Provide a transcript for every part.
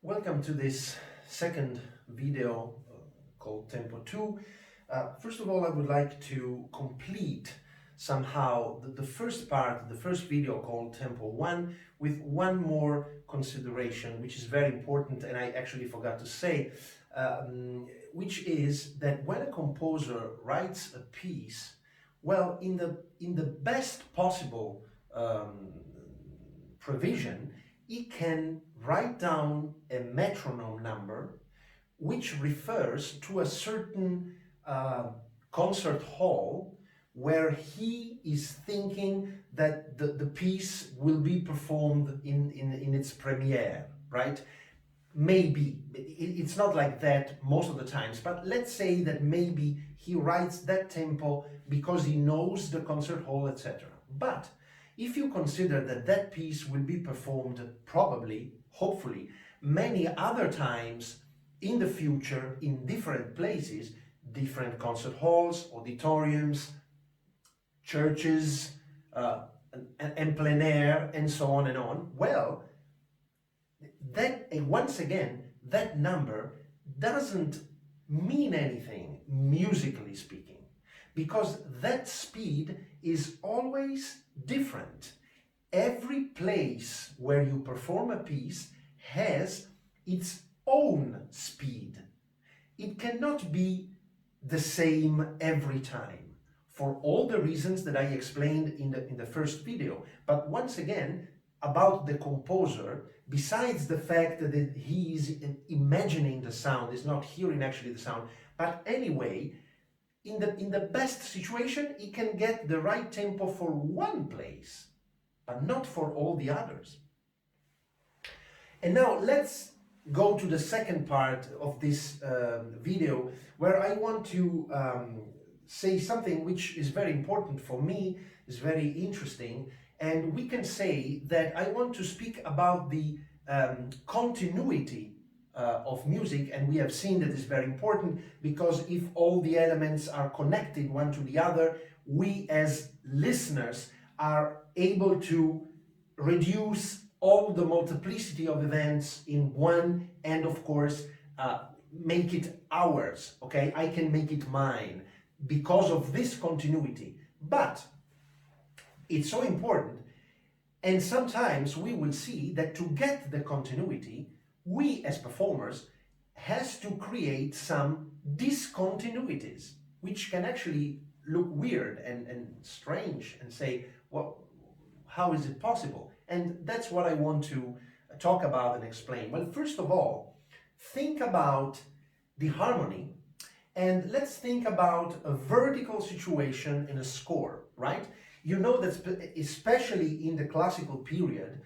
Welcome to this second video called Tempo-2. First of all, I would like to complete somehow the first part, the first video called Tempo-1 with one more consideration, which is very important, and I actually forgot to say, which is that when a composer writes a piece, well, in the best possible provision, he can write down a metronome number which refers to a certain concert hall where he is thinking that the piece will be performed in its premiere, right? Maybe, it's not like that most of the times, but let's say that maybe he writes that tempo because he knows the concert hall, etc. But if you consider that that piece will be performed probably, hopefully, many other times in the future in different places, different concert halls, auditoriums, churches, and plein air, and so on and on, well, that, once again, that number doesn't mean anything, musically speaking, because that speed is always different. Every place where you perform a piece has its own speed. It cannot be the same every time, for all the reasons that I explained in the first video. But once again, about the composer, besides the fact that he is imagining the sound, is not hearing actually the sound, but anyway, in the best situation, he can get the right tempo for one place, but not for all the others. And now let's go to the second part of this video, where I want to say something which is very important for me, is very interesting, and we can say that I want to speak about the continuity of music, and we have seen that it's very important, because if all the elements are connected one to the other, we as listeners are able to reduce all the multiplicity of events in one, and of course make it ours, okay? I can make it mine because of this continuity. But it's so important, and sometimes we will see that to get the continuity, we as performers has to create some discontinuities, which can actually look weird and strange, and say, well, how is it possible? And that's what I want to talk about and explain. Well, first of all, think about the harmony, and let's think about a vertical situation in a score, right? You know that especially in the classical period,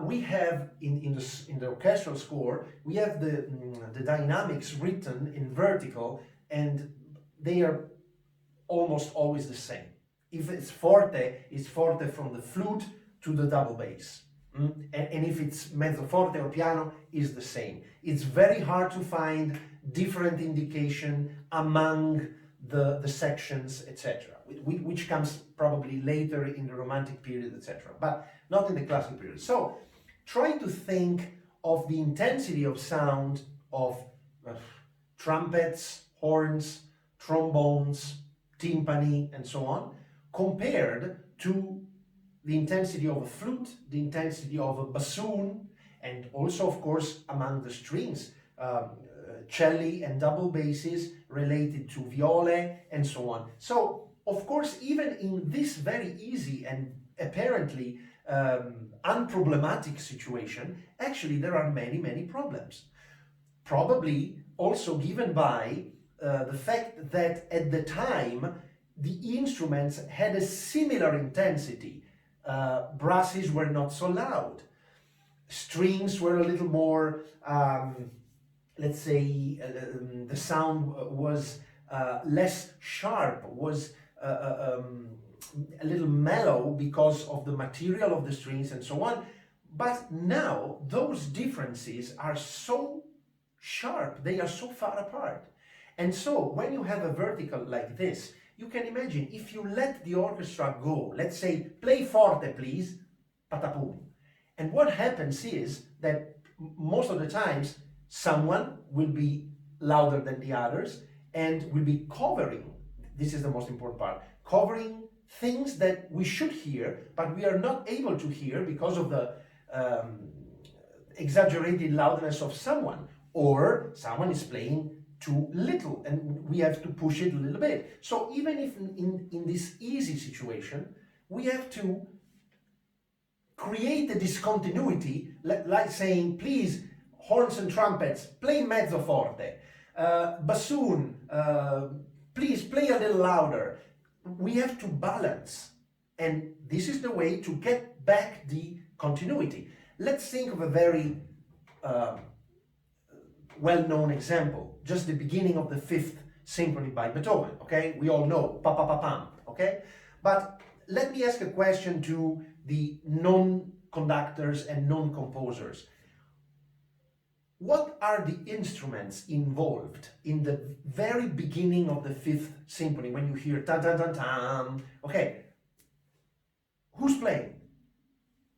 we have in the orchestral score, we have the dynamics written in vertical, and they are almost always the same. If it's forte from the flute to the double bass. And if it's mezzo forte or piano, is the same. It's very hard to find different indication among the sections, etc., which comes probably later in the Romantic period, etc., but not in the classical period. So try to think of the intensity of sound of trumpets, horns, trombones, timpani, and so on, compared to the intensity of a flute, the intensity of a bassoon, and also, of course, among the strings, celli and double basses related to viole, and so on. So, of course, even in this very easy and apparently unproblematic situation, actually there are many, many problems. Probably also given by the fact that at the time the instruments had a similar intensity. Brasses were not so loud. Strings were a little more, let's say, the sound was less sharp, was a little mellow because of the material of the strings and so on. But now those differences are so sharp, they are so far apart. And so when you have a vertical like this, you can imagine if you let the orchestra go, let's say, play forte please, patapum. And what happens is that most of the times, someone will be louder than the others and will be covering, this is the most important part, covering things that we should hear, but we are not able to hear because of the exaggerated loudness of someone, or someone is playing too little and we have to push it a little bit. So even if in this easy situation, we have to create a discontinuity, like saying, please, horns and trumpets, play mezzo forte, bassoon, please play a little louder. We have to balance, and this is the way to get back the continuity. Let's think of a very well-known example, just the beginning of the Fifth Symphony by Beethoven, okay? We all know, pa-pa-pa-pam, okay? But let me ask a question to the non-conductors and non-composers. What are the instruments involved in the very beginning of the Fifth Symphony when you hear ta-ta-ta-tam? Okay, who's playing?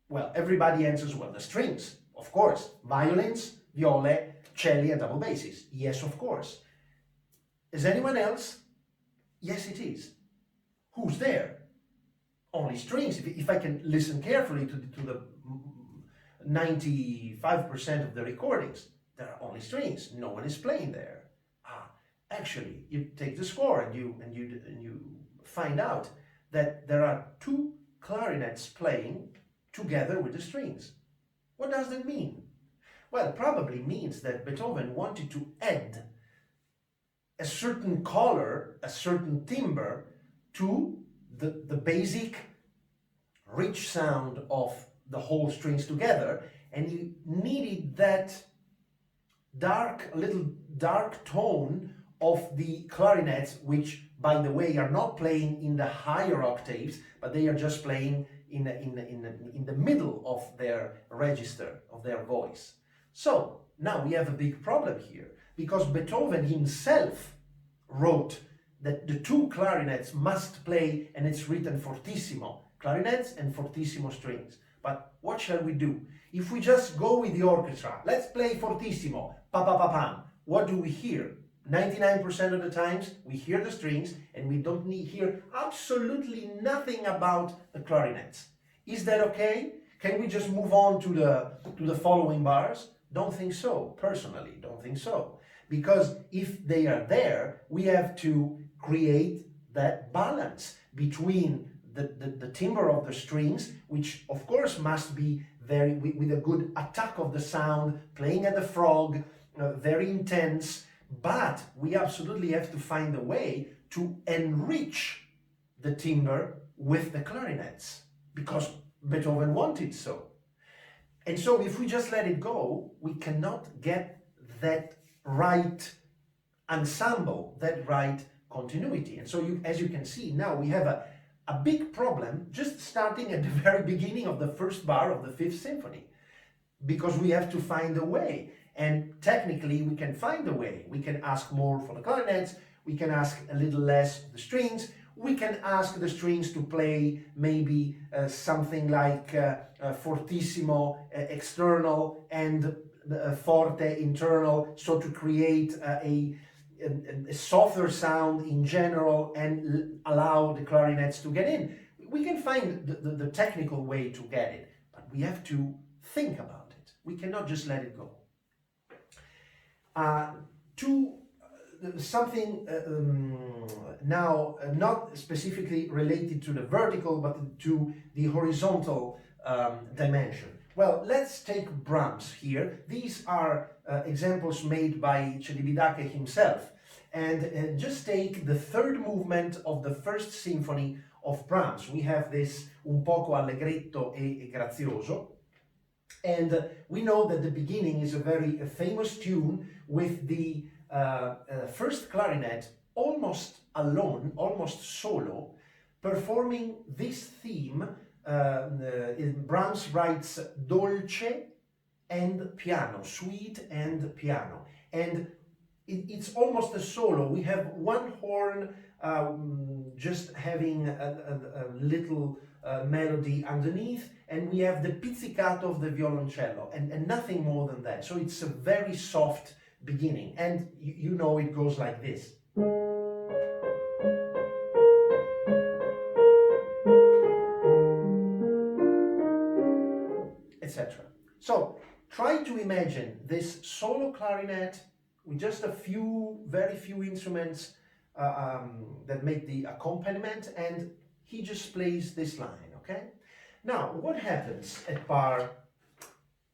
Well, everybody answers, well, the strings, of course. Violins, viole, celli, and double basses. Yes, of course. Is anyone else? Yes, it is. Who's there? Only strings. If I can listen carefully to the 95% of the recordings, there are only strings. No one is playing there. Actually, you take the score and you find out that there are two clarinets playing together with the strings. What does that mean? Well, it probably means that Beethoven wanted to add a certain color, a certain timbre to the basic rich sound of the whole strings together, and he needed that little dark tone of the clarinets, which, by the way, are not playing in the higher octaves, but they are just playing in the middle of their register, of their voice. So now we have a big problem here, because Beethoven himself wrote that the two clarinets must play, and it's written fortissimo, clarinets and fortissimo strings. But what shall we do? If we just go with the orchestra, let's play fortissimo, pa-pa-pa-pam, what do we hear? 99% of the times we hear the strings and we don't hear absolutely nothing about the clarinets. Is that okay? Can we just move on to the following bars? Don't think so. Personally, don't think so. Because if they are there, we have to create that balance between the timbre of the strings, which of course must be very with a good attack of the sound, playing at the frog, very intense, but we absolutely have to find a way to enrich the timbre with the clarinets, because Beethoven wanted so. And so if we just let it go, we cannot get that right ensemble, that right continuity. And so as you can see, now we have a big problem just starting at the very beginning of the first bar of the Fifth Symphony, because we have to find a way. And technically we can find a way. We can ask more for the clarinets, we can ask a little less the strings, we can ask the strings to play maybe something like fortissimo external and forte internal, so to create a softer sound in general and allow the clarinets to get in. We can find the technical way to get it, but we have to think about it. We cannot just let it go. Something now not specifically related to the vertical but to the horizontal dimension. Well, let's take Brahms here. These are examples made by Celibidache himself. And just take the third movement of the First Symphony of Brahms. We have this un poco allegretto e grazioso. And we know that the beginning is a very famous tune with the first clarinet almost alone, almost solo, performing this theme. Brahms writes dolce and piano, sweet and piano. And it's almost a solo. We have one horn just having a little melody underneath, and we have the pizzicato of the violoncello, and nothing more than that. So it's a very soft beginning, and you know it goes like this. Etc. So try to imagine this solo clarinet with just a few, very few instruments that make the accompaniment, and he just plays this line, okay? Now, what happens at bar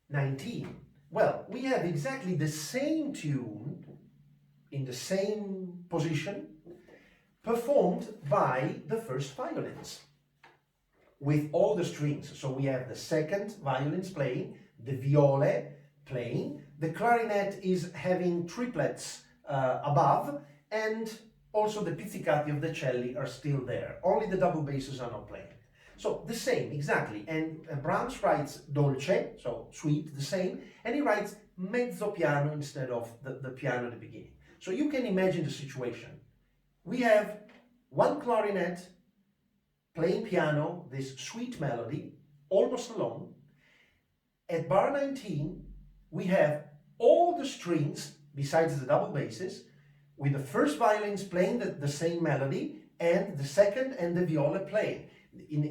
19? Well, we have exactly the same tune in the same position performed by the first violins with all the strings. So we have the second violins playing, the viole playing, the clarinet is having triplets above, and also the pizzicati of the celli are still there. Only the double basses are not playing. So the same, exactly. And Brahms writes dolce, so sweet, the same, and he writes mezzo piano instead of the piano at the beginning. So you can imagine the situation. We have one clarinet playing piano, this sweet melody, almost alone. At bar 19, we have all the strings, besides the double basses, with the first violins playing the same melody, and the second and the viola playing. In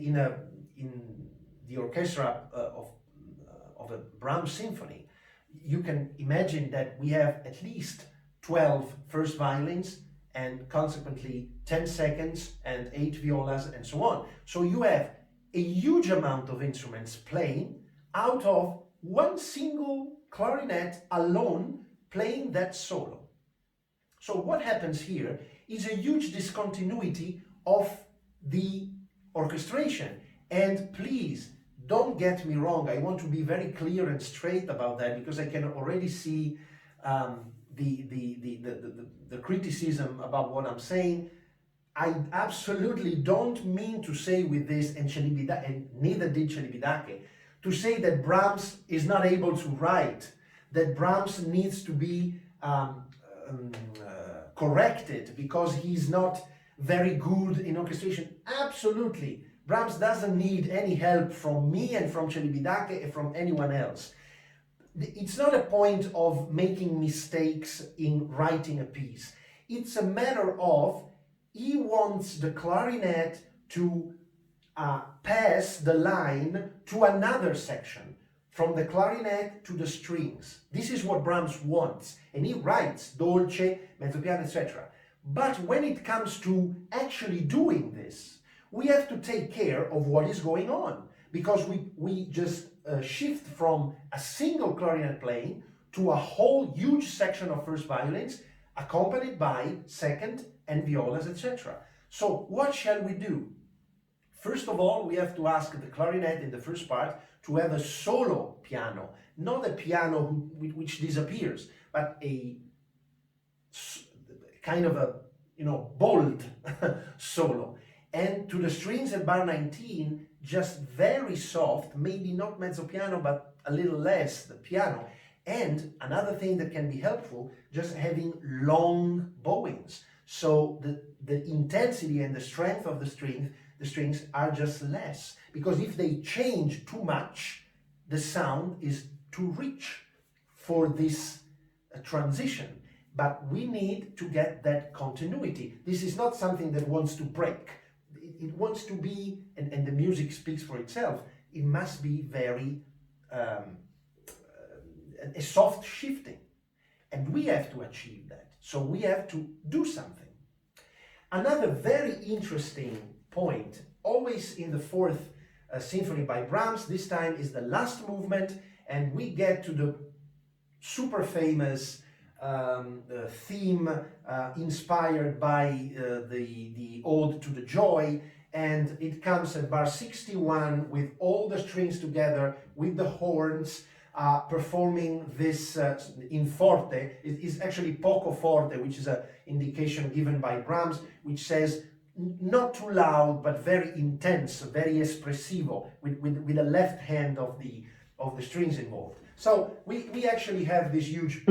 the orchestra of a Brahms symphony, you can imagine that we have at least 12 first violins, and consequently 10 seconds and 8 violas and so on. So you have a huge amount of instruments playing out of one single clarinet alone playing that solo. So what happens here is a huge discontinuity of the orchestration. And please, don't get me wrong, I want to be very clear and straight about that, because I can already see the criticism about what I'm saying. I absolutely don't mean to say with this, and neither did Celibidache, to say that Brahms is not able to write, that Brahms needs to be corrected because he's not very good in orchestration. Absolutely. Brahms doesn't need any help from me and from Celibidache and from anyone else. It's not a point of making mistakes in writing a piece. It's a matter of he wants the clarinet to pass the line to another section, from the clarinet to the strings. This is what Brahms wants, and he writes dolce, mezzo piano, etc. But when it comes to actually doing this, we have to take care of what is going on, because we just shift from a single clarinet playing to a whole huge section of first violins accompanied by second and violas, etc. So what shall we do? First of all, we have to ask the clarinet in the first part to have a solo piano, not a piano which disappears, but a kind of a bold solo. And to the strings at bar 19, just very soft, maybe not mezzo piano, but a little less the piano. And another thing that can be helpful, just having long bowings. So the intensity and the strength of the strings are just less. Because if they change too much, the sound is too rich for this transition. But we need to get that continuity. This is not something that wants to break. It wants to be, and the music speaks for itself, it must be very a soft shifting. And we have to achieve that. So we have to do something. Another very interesting point, always in the fourth symphony by Brahms, this time is the last movement, and we get to the super famous theme inspired by the Ode to the Joy, and it comes at bar 61 with all the strings together, with the horns performing this in forte. It is actually poco forte, which is an indication given by Brahms, which says not too loud but very intense, very espressivo, with the left hand of the strings involved. So we actually have this huge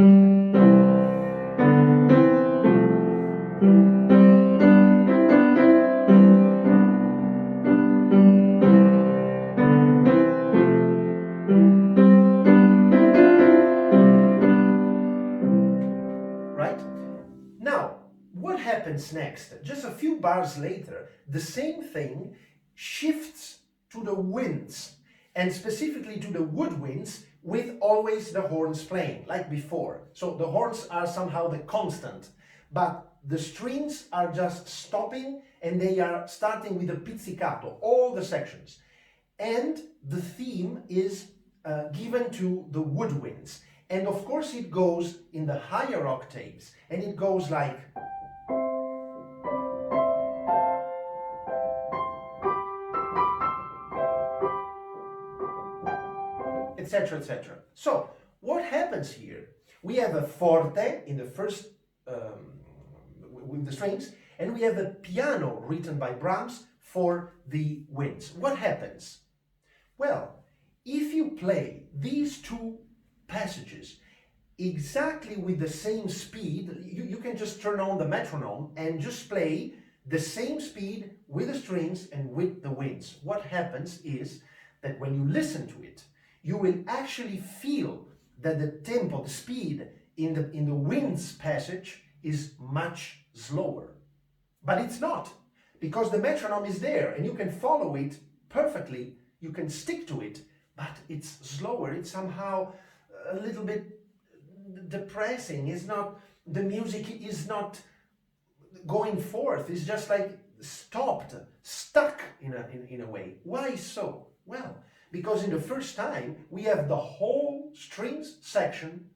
right? Now, what happens next? Just a few bars later, the same thing shifts to the winds, and specifically to the woodwinds, with always the horns playing, like before. So the horns are somehow the constant, but the strings are just stopping, and they are starting with a pizzicato, all the sections. And the theme is given to the woodwinds. And of course it goes in the higher octaves, and it goes like... etc., etc. So, what happens here? We have a forte in the first, with the strings, and we have a piano written by Brahms for the winds. What happens? Well, if you play these two passages exactly with the same speed, you can just turn on the metronome and just play the same speed with the strings and with the winds. What happens is that when you listen to it, you will actually feel that the tempo, the speed in the winds passage is much slower. But it's not, because the metronome is there and you can follow it perfectly, you can stick to it, but it's slower. It's somehow a little bit depressing. It's not, the music is not going forth. It's just like stopped, stuck in a way. Why so? Well, because in the first time we have the whole strings section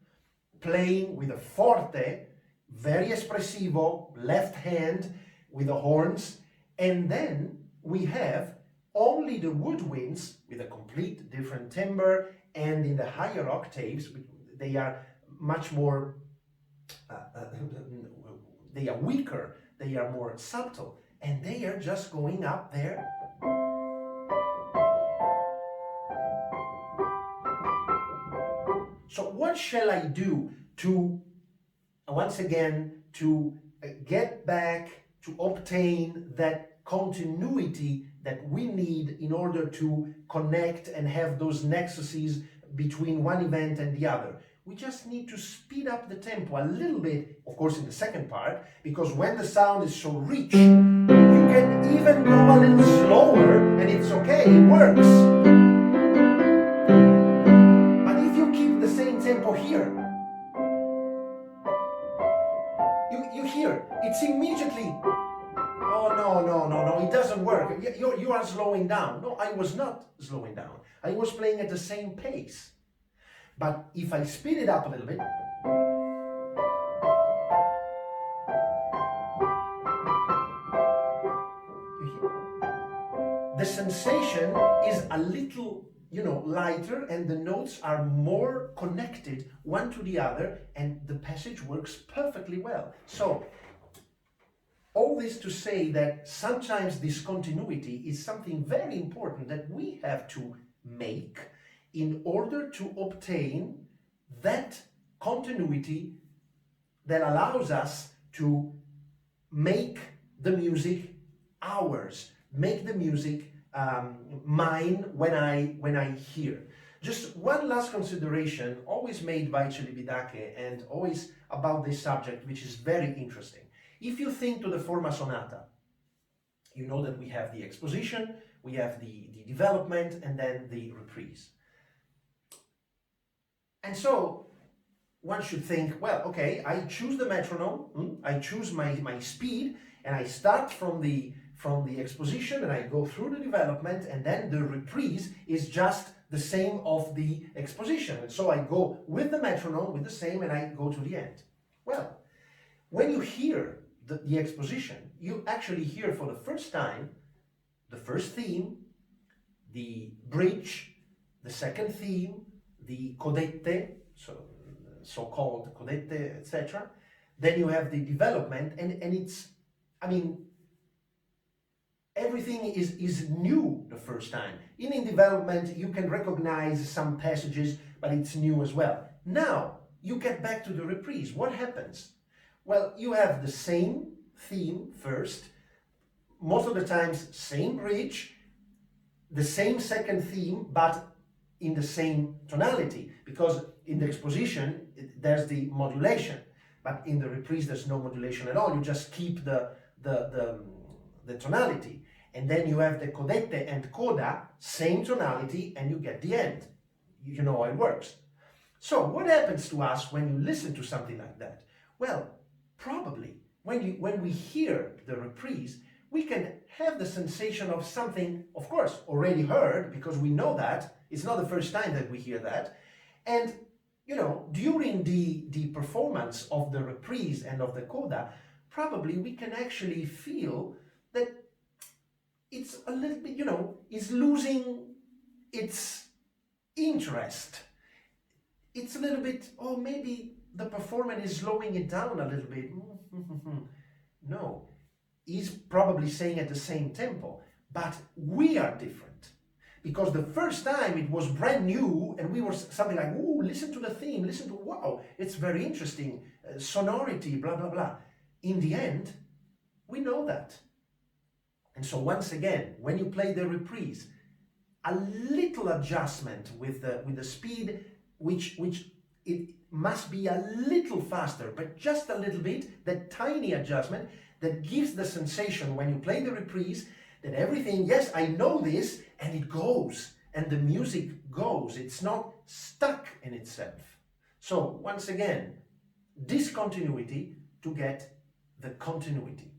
playing with a forte, very espressivo, left hand with the horns, and then we have only the woodwinds with a complete different timbre, and in the higher octaves they are much more, they are weaker, they are more subtle, and they are just going up there. So what shall I do to, once again, to get back, to obtain that continuity that we need in order to connect and have those nexuses between one event and the other? We just need to speed up the tempo a little bit, of course in the second part, because when the sound is so rich, you can even go a little slower and it's okay, it works. Tempo here, you hear, it's immediately, oh no, it doesn't work, you are slowing down. No, I was not slowing down, I was playing at the same pace. But if I speed it up a little bit, the sensation is a little, lighter, and the notes are more connected one to the other, and the passage works perfectly well. So, all this to say that sometimes discontinuity is something very important that we have to make in order to obtain that continuity that allows us to make the music ours, make the music mine when I hear. Just one last consideration, always made by Celibidache and always about this subject, which is very interesting. If you think to the forma sonata, you know that we have the exposition, we have the development, and then the reprise. And so one should think, well, okay, I choose the metronome, I choose my speed, and I start from the exposition and I go through the development, and then the reprise is just the same of the exposition. And so I go with the metronome, with the same, and I go to the end. Well, when you hear the exposition, you actually hear for the first time the first theme, the bridge, the second theme, the codette, so-called codette, etc. Then you have the development, and it's, everything is new the first time. In development, you can recognize some passages, but it's new as well. Now, you get back to the reprise. What happens? Well, you have the same theme first, most of the times same bridge, the same second theme, but in the same tonality, because in the exposition, there's the modulation. But in the reprise, there's no modulation at all. You just keep the tonality. And then you have the codette and coda, same tonality, and you get the end. You know how it works. So what happens to us when you listen to something like that? Well, probably when we hear the reprise, we can have the sensation of something, of course, already heard, because we know that. It's not the first time that we hear that. And, you know, during the performance of the reprise and of the coda, probably we can actually feel that it's a little bit, you know, is losing its interest. It's a little bit, oh, maybe the performer is slowing it down a little bit. No, he's probably saying at the same tempo, but we are different. Because the first time it was brand new and we were something like, ooh, listen to the theme, listen to, wow, it's very interesting, sonority, blah, blah, blah. In the end, we know that. And so once again, when you play the reprise, a little adjustment with the speed, which it must be a little faster, but just a little bit, that tiny adjustment that gives the sensation when you play the reprise that everything, yes, I know this, and it goes, and the music goes. It's not stuck in itself. So once again, discontinuity to get the continuity.